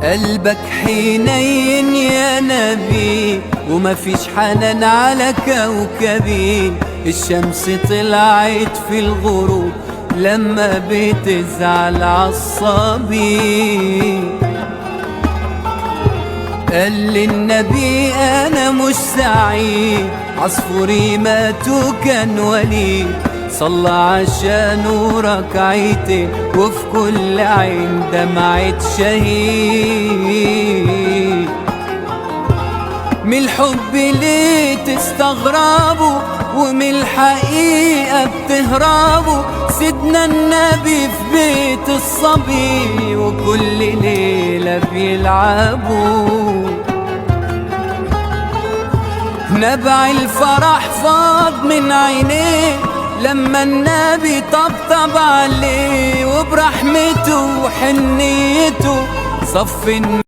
قلبك حنين يا نبي، وما فيش حنان على كوكبي. الشمس طلعت في الغروب لما بتزعل عالصبي. قال للنبي انا مش سعيد، عصفوري مات وكان وليد. صلى عشانه ركعتين، وفي كل عين دمعة شهيد. من الحب ليه تستغربوا، ومن الحقيقة بتهربوا؟ سيدنا النبي في بيت الصبي، وكل ليلة بيلعبوا. نبع الفرح فاض من عينيه لما النبي طبطب عليه، وبرحمته وحنيته صف